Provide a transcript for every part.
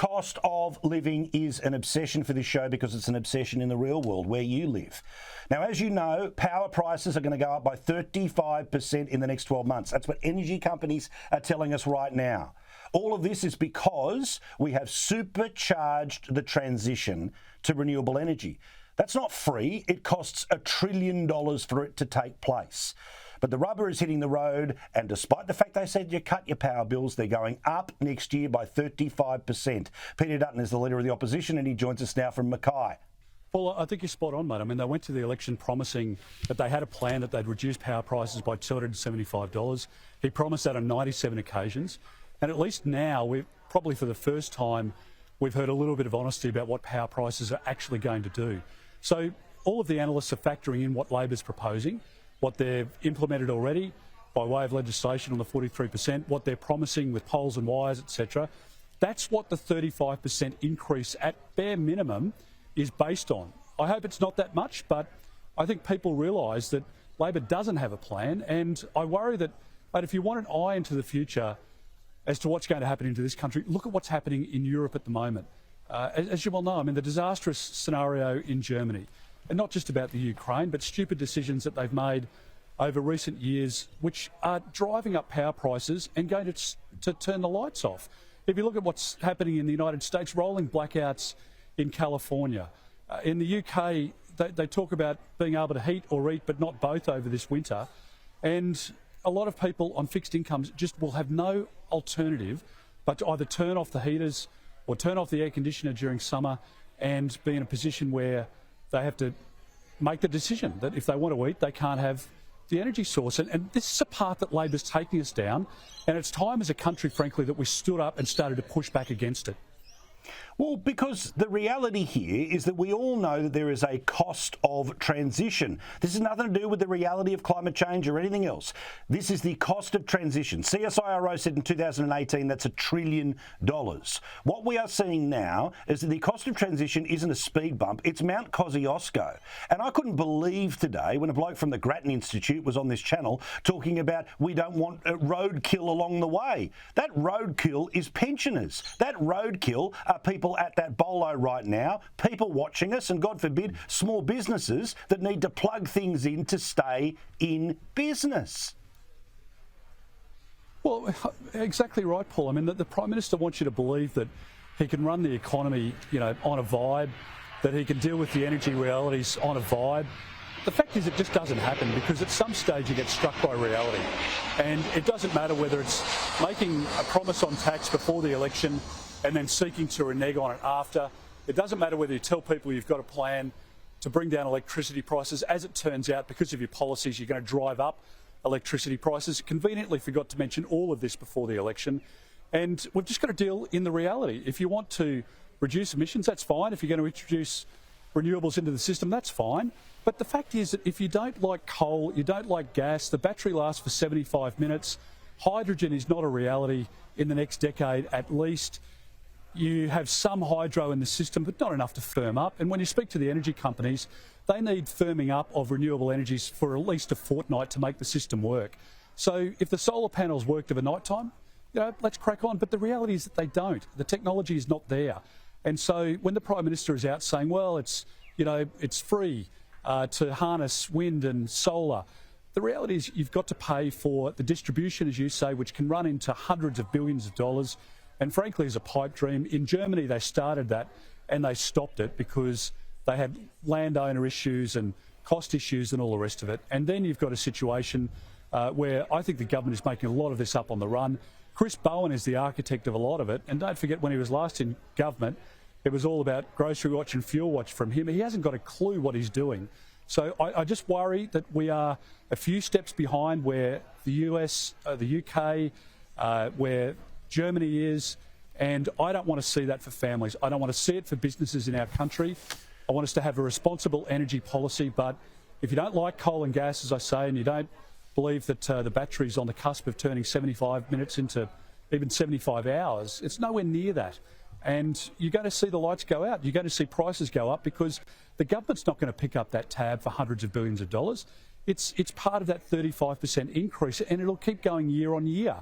cost of living is an obsession for this show because it's an obsession in the real world where you live. Now, as you know, power prices are going to go up by 35% in the next 12 months. That's what energy companies are telling us right now. All of this is because we have supercharged the transition to renewable energy. That's not free. It costs $1 trillion for it to take place. But the rubber is hitting the road, and despite the fact they said you cut your power bills, they're going up next year by 35%. Peter Dutton is the Leader of the Opposition, and he joins us now from Mackay. Well, I think you're spot on, mate. I mean, they went to the election promising that they had a plan that they'd reduce power prices by $275. He promised that on 97 occasions. And at least now, we've probably for the first time, we've heard a little bit of honesty about what power prices are actually going to do. So all of the analysts are factoring in what Labor's proposing, what they've implemented already by way of legislation on the 43%, what they're promising with poles and wires, etc. That's what the 35% increase at bare minimum is based on. I hope it's not that much, but I think people realise that Labor doesn't have a plan, and I worry that, mate, if you want an eye into the future as to what's going to happen into this country, look at what's happening in Europe at the moment. As you well know, I mean, the disastrous scenario in Germany, and not just about the Ukraine, but stupid decisions that they've made over recent years, which are driving up power prices and going to turn the lights off. If you look at what's happening in the United States, rolling blackouts in California. In the UK, they talk about being able to heat or eat, but not both over this winter. And a lot of people on fixed incomes just will have no alternative but to either turn off the heaters or turn off the air conditioner during summer and be in a position where they have to make the decision that if they want to eat, they can't have the energy source. And this is a path that Labor's taking us down, and it's time as a country, frankly, that we stood up and started to push back against it. Well, because the reality here is that we all know that there is a cost of transition. This has nothing to do with the reality of climate change or anything else. This is the cost of transition. CSIRO said in 2018 that's $1 trillion. What we are seeing now is that the cost of transition isn't a speed bump, it's Mount Kosciuszko. And I couldn't believe today when a bloke from the Grattan Institute was on this channel talking about we don't want roadkill along the way. That roadkill is pensioners. That roadkill are people at that bolo right now, people watching us, and God forbid, small businesses that need to plug things in to stay in business. Well, exactly right, Paul. I mean, the Prime Minister wants you to believe that he can run the economy, you know, on a vibe, that he can deal with the energy realities on a vibe. The fact is it just doesn't happen because at some stage you get struck by reality. And it doesn't matter whether it's making a promise on tax before the election and then seeking to renege on it after. It doesn't matter whether you tell people you've got a plan to bring down electricity prices. As it turns out, because of your policies, you're going to drive up electricity prices. Conveniently forgot to mention all of this before the election. And we've just got to deal in the reality. If you want to reduce emissions, that's fine. If you're going to introduce renewables into the system, that's fine. But the fact is that if you don't like coal, you don't like gas, the battery lasts for 75 minutes, hydrogen is not a reality in the next decade at least. You have some hydro in the system, but not enough to firm up. And when you speak to the energy companies, they need firming up of renewable energies for at least a fortnight to make the system work. So if the solar panels worked of a night time, you know, let's crack on. But the reality is that they don't. The technology is not there. And so when the Prime Minister is out saying, well, it's free to harness wind and solar, the reality is you've got to pay for the distribution, as you say, which can run into hundreds of billions of dollars. And frankly, is a pipe dream. In Germany, they started that and they stopped it because they had landowner issues and cost issues and all the rest of it. And then you've got a situation where I think the government is making a lot of this up on the run. Chris Bowen is the architect of a lot of it. And don't forget, when he was last in government, it was all about grocery watch and fuel watch from him. He hasn't got a clue what he's doing. So I just worry that we are a few steps behind where the US, the UK, where Germany is, and I don't want to see that for families. I don't want to see it for businesses in our country. I want us to have a responsible energy policy, but if you don't like coal and gas, as I say, and you don't believe that the battery's on the cusp of turning 75 minutes into even 75 hours, it's nowhere near that. And you're going to see the lights go out. You're going to see prices go up because the government's not going to pick up that tab for hundreds of billions of dollars. It's part of that 35% increase, and it'll keep going year on year.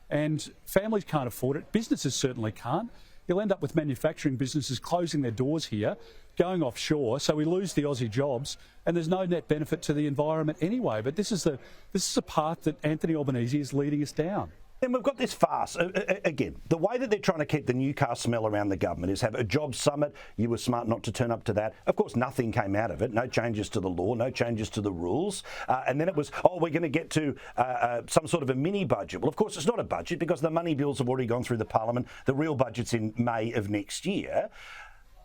And families can't afford it. Businesses certainly can't. you'll end up with manufacturing businesses closing their doors here, going offshore, so we lose the Aussie jobs, and there's no net benefit to the environment anyway. But this is a path that Anthony Albanese is leading us down. Then we've got this farce. Again, the way that they're trying to keep the new car smell around the government is have a jobs summit. You were smart not to turn up to that. Of course, nothing came out of it. No changes to the law, no changes to the rules. And then it was, we're going to get to some sort of a mini budget. Well, of course, it's not a budget because the money bills have already gone through the parliament. The real budget's in May of next year.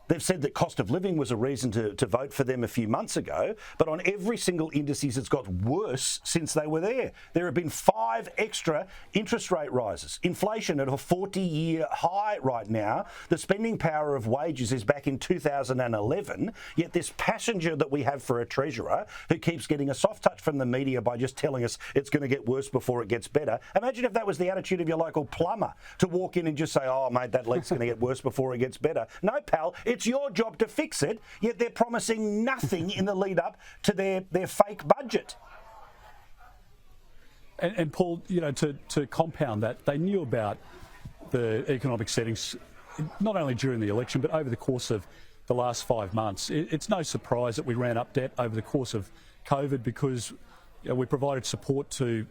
They've said that cost of living was a reason to vote for them a few months ago, but on every single indices it's got worse since they were there. There have been 5 extra interest rate rises. Inflation at a 40-year high right now. The spending power of wages is back in 2011, yet this passenger that we have for a treasurer who keeps getting a soft touch from the media by just telling us it's going to get worse before it gets better. Imagine if that was the attitude of your local plumber, to walk in and just say, oh, mate, that leak's going to get worse before it gets better. No, pal, it's your job to fix it, yet they're promising nothing in the lead up to their fake budget. And Paul, to compound that, they knew about the economic settings not only during the election but over the course of the last 5 months. It's no surprise that we ran up debt over the course of COVID because we provided support to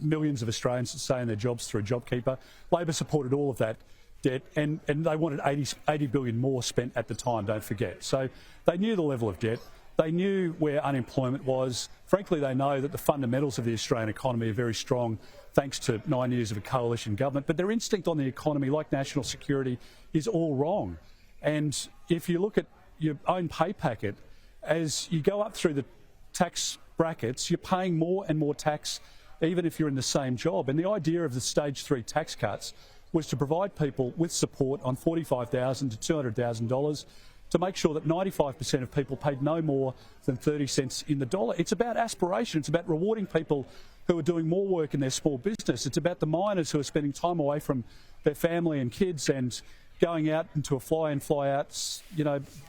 millions of Australians to stay in their jobs through JobKeeper. Labor supported all of that debt, and they wanted 80 billion more spent at the time, don't forget. So they knew the level of debt. They knew where unemployment was. Frankly, they know that the fundamentals of the Australian economy are very strong thanks to 9 years of a coalition government. But their instinct on the economy, like national security, is all wrong. And if you look at your own pay packet, as you go up through the tax brackets, you're paying more and more tax, even if you're in the same job. And the idea of the stage 3 tax cuts was to provide people with support on $45,000 to $200,000 to make sure that 95% of people paid no more than 30 cents in the dollar. It's about aspiration. It's about rewarding people who are doing more work in their small business. It's about the miners who are spending time away from their family and kids and going out into a fly-in, fly-out,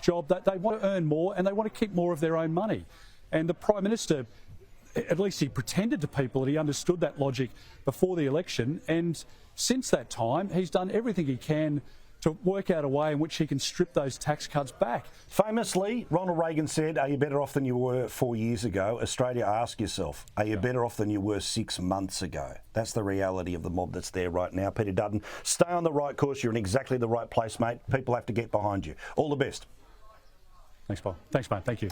job. That they want to earn more and they want to keep more of their own money. And the Prime Minister, at least he pretended to people that he understood that logic before the election, and since that time, he's done everything he can to work out a way in which he can strip those tax cuts back. Famously, Ronald Reagan said, are you better off than you were 4 years ago? Australia, ask yourself, are you better off than you were 6 months ago? That's the reality of the mob that's there right now. Peter Dutton, stay on the right course. You're in exactly the right place, mate. People have to get behind you. All the best. Thanks, Paul. Thanks, mate. Thank you.